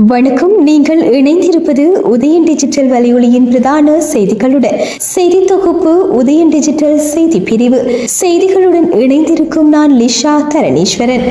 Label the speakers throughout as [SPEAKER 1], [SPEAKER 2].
[SPEAKER 1] வணக்கம். நீங்கள் இணைந்திருப்பது உதயன் டிஜிட்டல் வலையொலியின் பிரதான செய்திகளுடன். செய்தி தொகுப்பு உதயன் டிஜிட்டல் செய்தி பிரிவு. செய்திகளுடன் இணைந்திருக்கும் நான் லிஷா தரணீஸ்வரன்.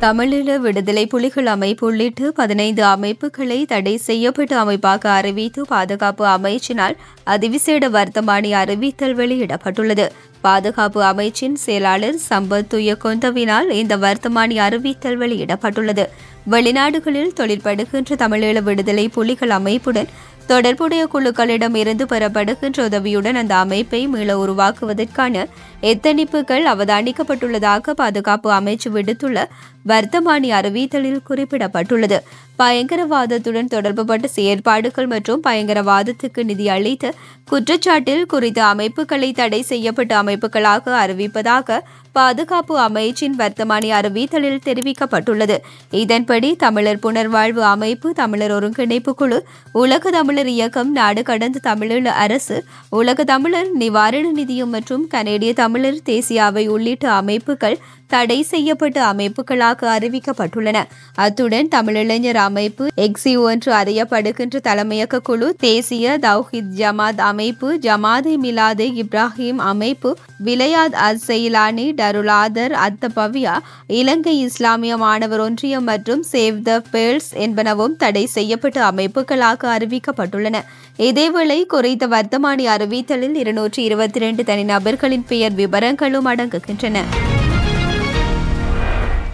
[SPEAKER 2] தமிழீழ விடுதலை புலிகள் அமைப்பு உள்ளிட்ட 15 அமைப்புகளை தடை செய்யப்பட்ட அமைப்பாக அறிவித்து பாதுகாப்பு அமைச்சினால் அதிவிசேட வர்த்தமானி அறிவித்தல் வெளியிடப்பட்டுள்ளது. பாதுகாப்பு அமைச்சின் செயலாளர் சம்பத் துயக்கொந்தவினால் இந்த வர்த்தமானி அறிவித்தல் வெளியிடப்பட்டுள்ளது. வெளிநாடுகளில் தொழிற்படுகின்ற தமிழீழ விடுதலை புலிகள் அமைப்புடன் தொடர்புடைய குழுக்களிடம் இருந்து பெறப்படுகின்ற உதவியுடன் அந்த அமைப்பை மீள உருவாக்குவதற்கான எத்தனிப்புகள் அவதானிக்கப்பட்டுள்ளதாக பாதுகாப்பு அமைச்சு விடுத்துள்ள வர்த்தமானி அறிவித்தலில் குறிப்பிடப்பட்டுள்ளது. பயங்கரவாதத்துடன் தொடர்புபட்ட செயற்பாடுகள் மற்றும் பயங்கரவாதத்துக்கு நிதி அளித்த குற்றச்சாட்டில் குறித்த அமைப்புகளை தடை செய்யப்பட்ட அமைப்புகளாக அறிவிப்பதாக பாதுகாப்பு அமைச்சின் வர்த்தமானி அறிவித்தலில் தெரிவிக்கப்பட்டுள்ளது. இதன்படி தமிழர் புனர்வாழ்வு அமைப்பு, தமிழர் ஒருங்கிணைப்பு குழு, உலக தமிழர் இயக்கம், நாடு கடந்த தமிழீழ அரசு, உலக தமிழர் நிவாரண நிதியம் மற்றும் கனேடிய தமிழர் தேசிய அவை உள்ளிட்ட அமைப்புகள் தடை செய்யப்பட்ட அமைப்புகளாக அறிவிக்கப்பட்டுள்ளன. அத்துடன் தமிழிளைஞர் அமைப்பு, எக்ஸியூ என்று அறியப்படுகின்ற தலைமையக குழு, தேசிய தௌஹித் ஜமாத் அமைப்பு, ஜமாதே மிலாதே இப்ராஹிம் அமைப்பு, விலையாத் அஸ்ஸெயிலானி, டருலாதர் அத்தபவியா, இலங்கை இஸ்லாமிய மாணவர் ஒன்றியம் மற்றும் சேவ் த பேர்ல்ஸ் என்பனவும் தடை செய்யப்பட்ட அமைப்புகளாக அறிவிக்கப்பட்டுள்ளன. இதேவேளை குறித்த வர்த்தமானி அறிவித்தலில் 222 தனிநபர்களின் பெயர் விவரங்களும் அடங்குகின்றன.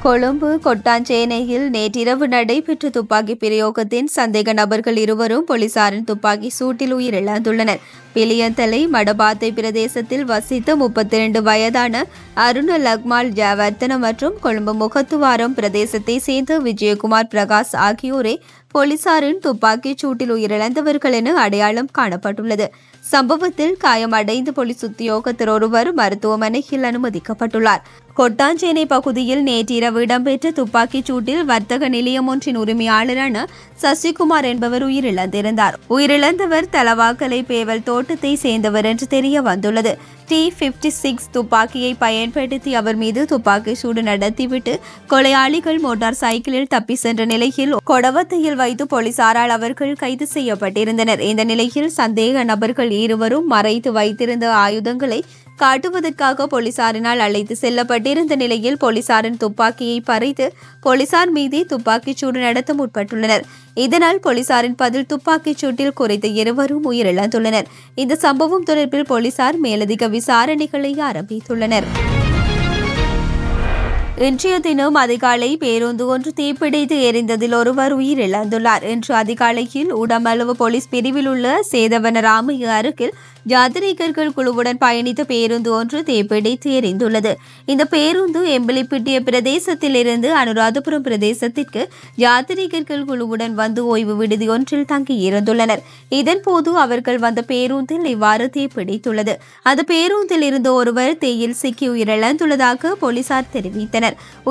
[SPEAKER 2] கொழும்பு கொட்டாஞ்சேனையில் நேற்றிரவு நடைபெற்ற துப்பாக்கி பிரயோகத்தின் சந்தேக நபர்கள் இருவரும் போலீசாரின் துப்பாக்கி சூட்டில் உயிரிழந்துள்ளனர். பிலியந்தலை மடபாத்தை பிரதேசத்தில் வசித்த 32 வயதான அருண லக்மால் ஜவர்த்தன மற்றும் கொழும்பு முகத்துவாரம் பிரதேசத்தை சேர்ந்த விஜயகுமார் பிரகாஷ் ஆகியோரே போலீசாரின் துப்பாக்கிச் சூட்டில் உயிரிழந்தவர்கள் என அடையாளம் காணப்பட்டுள்ளது. சம்பவத்தில் காயமடைந்த போலீஸ் உத்தியோகத்தர் ஒருவர் மருத்துவமனையில் அனுமதிக்கப்பட்டுள்ளார். கொட்டாஞ்சேனை பகுதியில் நேற்றிரவு இடம்பெற்ற துப்பாக்கிச் சூட்டில் வர்த்தக நிலையம் ஒன்றின் உரிமையாளரான சசிகுமார் என்பவர் உயிரிழந்திருந்தார். உயிரிழந்தவர் தலவாக்கலை பேவல் தோட்டத்தை சேர்ந்தவர் என்று தெரிய வந்துள்ளது. T56 துப்பாக்கியை பயன்படுத்தி அவர் மீது துப்பாக்கி சூடு நடத்திவிட்டு கொலையாளிகள் மோட்டார் சைக்கிளில் தப்பி சென்ற நிலையில் கொடவத்தையில் வைத்து போலீசாரால் அவர்கள் கைது செய்யப்பட்டிருந்தனர். இந்த நிலையில் சந்தேக நபர்கள் இருவரும் மறைத்து வைத்திருந்த ஆயுதங்களை காட்டுவதற்காக போலீசாரினால் அழைத்து செல்லப்பட்டிருந்த நிலையில் போலீசாரின் துப்பாக்கியை பறித்து போலீசார் மீது துப்பாக்கிச் சூடு நடத்த முற்பட்டுள்ளனர். இதனால் போலீசாரின் பதில் துப்பாக்கிச் சூட்டில் குறித்த இருவரும் உயிரிழந்துள்ளனர். இந்த சம்பவம் தொடர்பில் போலீசார் மேலதிக விசாரணைகளை ஆரம்பித்துள்ளனர். இன்றைய தினம் அதிகாலை பேருந்து ஒன்று தீப்பிடித்து எரிந்ததில் ஒருவர் உயிரிழந்துள்ளார். இன்று அதிகாலையில் உடமளவு போலீஸ் பிரிவில் உள்ள சேதவனராமைய அருகில் யாத்ரீகர்கள் குழுவுடன் பயணித்த பேருந்து ஒன்று தீப்பிடித்து எரிந்துள்ளது. இந்த பேருந்து எம்பிலிப்பிட்டிய பிரதேசத்தில் இருந்து அனுராதபுரம் பிரதேசத்திற்கு யாத்ரீகர்கள் குழுவுடன் வந்து ஓய்வு விடுதி ஒன்றில் தங்கியிருந்துள்ளனர். இதன்போது அவர்கள் வந்த பேருந்தில் இவ்வாறு தீப்பிடித்துள்ளது. அந்த பேருந்தில் இருந்த ஒருவர் தீயில் சிக்கி உயிரிழந்துள்ளதாக போலீசார் தெரிவித்தனர்.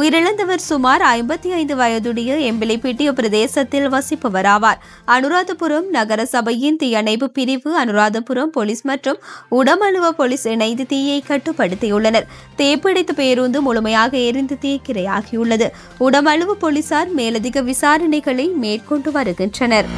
[SPEAKER 2] உயிரிழந்தவர் சுமார் 55 வயதுடைய எம்பிலிப்பிட்டிய பிரதேசத்தில் வசிப்பவர் ஆவார். அனுராதபுரம் நகர சபையின் தீயணைப்பு பிரிவு, அனுராதபுரம் போலீஸ் மற்றும் உடமழுவ போலீஸ் இணைந்து தீயை கட்டுப்படுத்தியுள்ளனர். தீப்பிடித்த பேருந்து முழுமையாக எரிந்து தீக்கிரையாகியுள்ளது. உடமழுவ போலீசார் மேலதிக விசாரணைகளை மேற்கொண்டு வருகின்றனர்.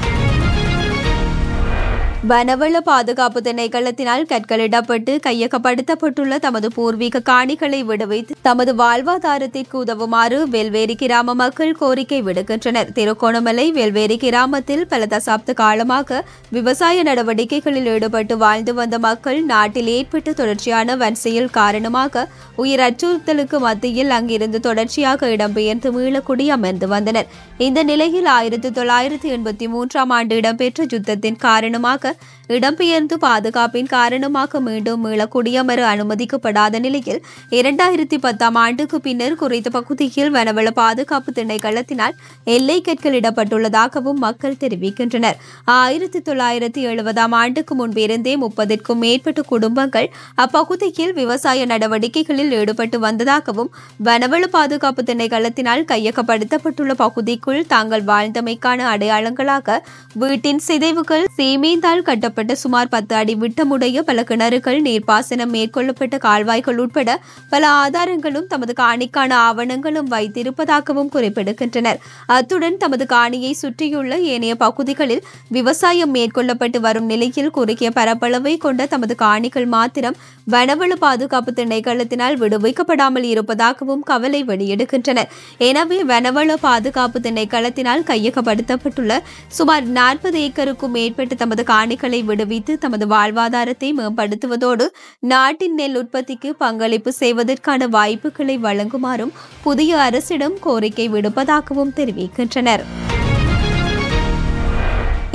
[SPEAKER 2] வனவள பாதுகாப்பு திணைக்களத்தினால் கற்களிடப்பட்டு கையகப்படுத்தப்பட்டுள்ள தமது பூர்வீக காணிகளை விடுவித்து தமது வாழ்வாதாரத்திற்கு உதவுமாறு வெல்வேரி கிராம மக்கள் கோரிக்கை விடுக்கின்றனர். திருகோணமலை வெல்வேரி கிராமத்தில் பல தசாப்த காலமாக விவசாய நடவடிக்கைகளில் ஈடுபட்டு வாழ்ந்து வந்த மக்கள் நாட்டில் ஏற்பட்ட தொடர்ச்சியான வன்செயல் காரணமாக உயிர் அச்சுறுத்தலுக்கு மத்தியில் அங்கிருந்து தொடர்ச்சியாக இடம்பெயர்ந்து மீள குடியமர்ந்து வந்தனர். இந்த நிலையில் 1983ஆம் ஆண்டு இடம்பெற்ற யுத்தத்தின் காரணமாக இடம்பெயர்ந்து பாதுகாப்பின் காரணமாக மீண்டும் மீள குடியமர அனுமதிக்கப்படாத நிலையில் 2010ஆம் ஆண்டுக்கு பின்னர் குறித்த பகுதியில் வனவள பாதுகாப்பு திணைக்களத்தினால் எல்லை கற்களிடப்பட்டுள்ளதாகவும் மக்கள் தெரிவிக்கின்றனர். 1970ஆம் ஆண்டுக்கு முன்பிருந்தே 30க்கும் மேற்பட்ட குடும்பங்கள் அப்பகுதியில் விவசாய நடவடிக்கைகளில் ஈடுபட்டு வந்ததாகவும் வனவள பாதுகாப்பு திணைக்களத்தினால் கையகப்படுத்தப்பட்டுள்ள பகுதிக்குள் தாங்கள் வாழ்ந்தமைக்கான அடையாளங்களாக வீட்டின் சிதைவுகள், சீமேந்தால் கீழ் கட்டப்பட்ட சுமார் 10 அடி விட்டமுடைய பல கிணறுகள், நீர்ப்பாசனம் மேற்கொள்ளப்பட்ட கால்வாய்கள் உட்பட பல ஆதாரங்களும் தமது காணிக்கான ஆவணங்களும் வைத்திருப்பதாகவும் குறிப்பிடுகின்றனர். அத்துடன் தமது காணியை சுற்றியுள்ள ஏனைய பகுதிகளில் விவசாயம் மேற்கொள்ளப்பட்டு வரும் நிலையில் குறுகிய பரப்பளவை கொண்ட தமது காணிகள் மாத்திரம் வனவள பாதுகாப்பு திணைக்களத்தினால் விடுவிக்கப்படாமல் இருப்பதாகவும் கவலை வெளியிடுகின்றனர். எனவே வனவள பாதுகாப்பு திணைக்களத்தினால் கையகப்படுத்தப்பட்டுள்ள சுமார் 40 ஏக்கருக்கும் மேற்பட்ட தமது காணிகளை விடுவித்து தமது வாழ்வாதாரத்தை மேம்படுத்துவதோடு நாட்டின் நெல் உற்பத்திக்கு பங்களிப்பு செய்வதற்கான வாய்ப்புகளை வழங்குமாறும் புதிய அரசிடம் கோரிக்கை விடுப்பதாகவும் தெரிவிக்கின்றனர்.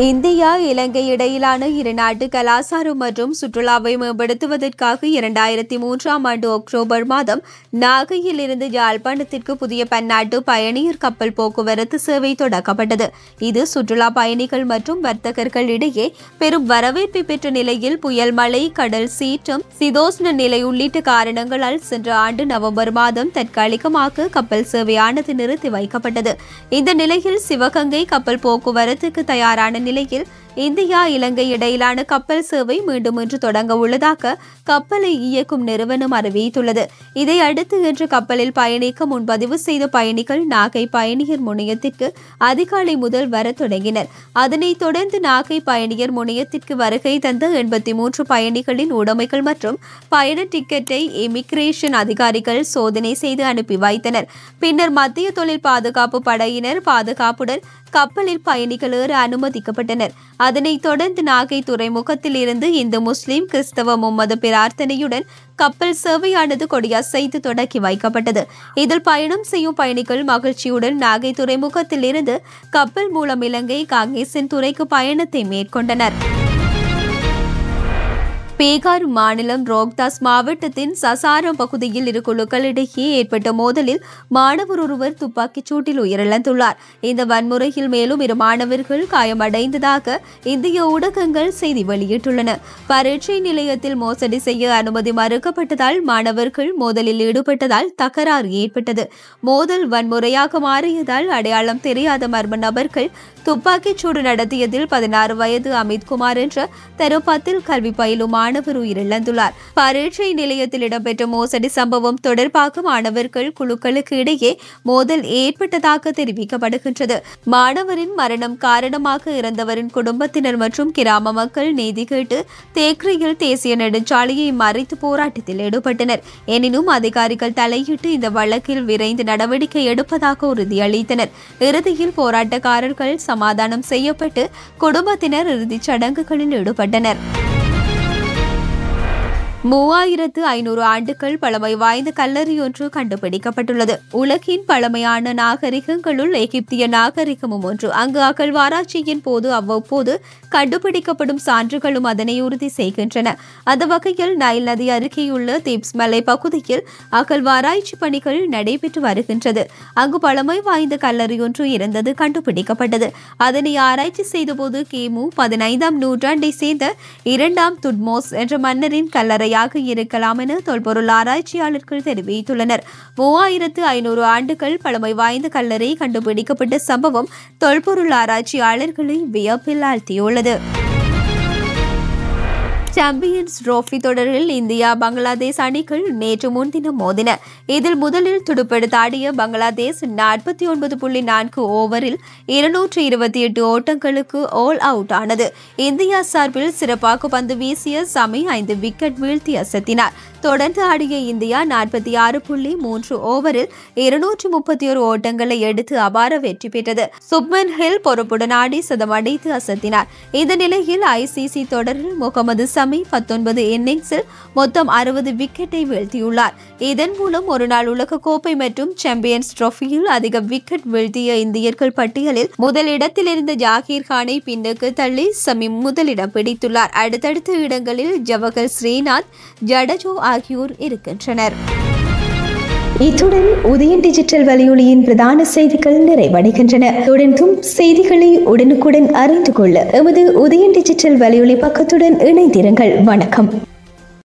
[SPEAKER 2] இந்தியா இலங்கை இடையிலான இரு நாட்டு கலாச்சாரம் மற்றும் சுற்றுலாவை மேம்படுத்துவதற்காக 2003ஆம் ஆண்டு அக்டோபர் மாதம் நாகையில் இருந்து யாழ்ப்பாணத்திற்கு புதிய பன்னாட்டு பயணியர் கப்பல் போக்குவரத்து சேவை தொடங்கப்பட்டது. இது சுற்றுலா பயணிகள் மற்றும் வர்த்தகர்கள் இடையே பெரும் வரவேற்பை பெற்ற நிலையில் புயல் மழை, கடல் சீற்றம், சீதோஷ்ண நிலை உள்ளிட்ட காரணங்களால் சென்ற ஆண்டு நவம்பர் மாதம் தற்காலிகமாக கப்பல் சேவையானது நிறுத்தி வைக்கப்பட்டது. இந்த நிலையில் சிவகங்கை கப்பல் போக்குவரத்துக்கு தயாரான நிலையில் இந்தியா இலங்கை இடையிலான கப்பல் சேவை மீண்டும் இன்று தொடங்க உள்ளதாக கப்பலை இயக்கும் நிறுவனம் அறிவித்துள்ளது. இதையடுத்து இன்று கப்பலில் பயணிக்க முன்பதிவு செய்த பயணிகள் நாகை பயணியர் முனையத்திற்கு அதிகாலை முதல் வர தொடங்கினர். அதனைத் தொடர்ந்து நாகை பயணியர் முனையத்திற்கு வருகை தந்த 83 பயணிகளின் உடைமைகள் மற்றும் பயண டிக்கெட்டை இமிகிரேஷன் அதிகாரிகள் சோதனை செய்து அனுப்பி வைத்தனர். பின்னர் மத்திய தொழில் பாதுகாப்பு படையினர் பாதுகாப்புடன் கப்பலில் பயணிகள் ஏற அனுமதிக்கப்பட்டனர். அதனைத் தொடர்ந்து நாகை துறைமுகத்தில் இருந்து இந்து, முஸ்லிம், கிறிஸ்தவ, மும்மத பிரார்த்தனையுடன் கப்பல் சேவையானது கொடியசைத்து தொடக்கி வைக்கப்பட்டது. இதில் பயணம் செய்யும் பயணிகள் மகிழ்ச்சியுடன் நாகை துறைமுகத்தில் இருந்து கப்பல் மூலம் இலங்கை காங்கேசன் துறைக்கு பயணத்தை மேற்கொண்டனர். பீகார் மாநிலம் ரோஹ்தாஸ் மாவட்டத்தின் சசாரம் பகுதியில் இரு குழுக்களிடையே ஏற்பட்ட மோதலில் மாணவர் ஒருவர் துப்பாக்கிச் சூட்டில் உயிரிழந்துள்ளார். இந்த வன்முறையில் மேலும் 2 மாணவர்கள் காயமடைந்ததாக இந்திய ஊடகங்கள் செய்தி வெளியிட்டுள்ளன. பரீட்சை நிலையத்தில் மோசடி செய்ய அனுமதி மறுக்கப்பட்டதால் மாணவர்கள் மோதலில் ஈடுபட்டதால் தகராறு ஏற்பட்டது. மோதல் வன்முறையாக மாறியதால் அடையாளம் தெரியாத மர்ம நபர்கள் துப்பாக்கிச் சூடு நடத்தியதில் 16 வயது அமித்குமார் என்ற தரம் 10 கல்வி பயிலும் மாணவர் உயிரிழந்துள்ளார். பரீட்சை நிலையத்தில் இடம்பெற்ற மோசடி சம்பவம் தொடர்பாக மாணவர்கள் குழுக்களுக்கு இடையே மோதல் ஏற்பட்டதாக தெரிவிக்கப்படுகின்றது. மாணவரின் மரணம் காரணமாக இறந்தவரின் குடும்பத்தினர் மற்றும் கிராம மக்கள் நீதி கேட்டு தேக்ரியில் தேசிய நெடுஞ்சாலையை மறித்து போராட்டத்தில் ஈடுபட்டனர். எனினும் அதிகாரிகள் தலையிட்டு இந்த வழக்கில் விரைந்து நடவடிக்கை எடுப்பதாக உறுதியளித்தனர். இறுதியில் போராட்டக்காரர்கள் சமாதானம் செய்யப்பட்டு குடும்பத்தினர் இறுதிச் சடங்குகளில் ஈடுபட்டனர். 3500 ஆண்டுகள் பழமை வாய்ந்த கல்லறை ஒன்று கண்டுபிடிக்கப்பட்டுள்ளது. உலகின் பழமையான நாகரிகங்களுள் எகிப்திய நாகரிகமும் ஒன்று. அங்கு அகழ்வாராய்ச்சியின் போது அவ்வப்போது கண்டுபிடிக்கப்படும் சான்றுகளும் அதனை உறுதி செய்கின்றன. அந்த வகையில் நைல் நதி அருகேயுள்ள தீப்ஸ் மலை பகுதியில் அகழ்வாராய்ச்சி பணிகள் நடைபெற்று வருகின்றது. அங்கு பழமை வாய்ந்த கல்லறை ஒன்று இருந்தது கண்டுபிடிக்கப்பட்டது. அதனை ஆராய்ச்சி செய்தபோது கிமு 15ஆம் நூற்றாண்டை சேர்ந்த 2ஆம் துட்மோஸ் என்ற மன்னரின் கல்லறை இருக்கலாம் என தொல்பொருள் ஆராய்ச்சியாளர்கள் தெரிவித்துள்ளனர். 3500 ஆண்டுகள் பழமை வாய்ந்த கல்லறை கண்டுபிடிக்கப்பட்ட சம்பவம் தொல்பொருள் ஆராய்ச்சியாளர்களை வியப்பில் ஆழ்த்தியுள்ளது. சாம்பியன்ஸ் டிராபி தொடரில் இந்தியா பங்களாதேஷ் அணிகள் நேற்று முன்தினம் மோதின. இதில் முதலில் துடுப்பெடுத்தாடிய பங்களாதேஷ் 49.4 ஓவரில் 228 ஓட்டங்களுக்கு ஆல் அவுட் ஆனது. இந்தியா சார்பில் சிறப்பாக பந்து வீசிய சமி 5 விக்கெட் வீழ்த்தி அசத்தினார். தொடர்ந்து ஆடிய இந்தியா 46.3 ஓவரில் 231 ஓட்டங்களை எடுத்து அபார வெற்றி பெற்றது. சுப்மன் ஹில் பொறுப்புடன் ஆடி சதமடித்து அசத்தினார். இந்த நிலையில் ஐசிசி தொடரில் முகமது சமி 19 இன்னிங்ஸில் மொத்தம் 60 விக்கெட்டை வீழ்த்தியுள்ளார். இதன் மூலம் ஒருநாள் உலகக்கோப்பை மற்றும் சாம்பியன்ஸ் டிராபியில் அதிக விக்கெட் வீழ்த்திய இந்தியர்கள் பட்டியலில் முதலிடத்தில் இருந்த ஜாகீர் கானை பின்னுக்கு தள்ளி சமி முதலிடம் பிடித்துள்ளார். அடுத்தடுத்த இடங்களில் ஜவஹர், ஸ்ரீநாத், ஜடேஜா ஆகியோர் இருக்கின்றனர்.
[SPEAKER 1] இத்துடன் உதயன் டிஜிட்டல் வலையொலியின் பிரதான செய்திகள் நிறைவடைகின்றன. தொடர்ந்தும் செய்திகளை உடனுக்குடன் அறிந்து கொள்ள எமது உதயன் டிஜிட்டல் வலையொலி பக்கத்துடன் இணைந்திருங்கள். வணக்கம்.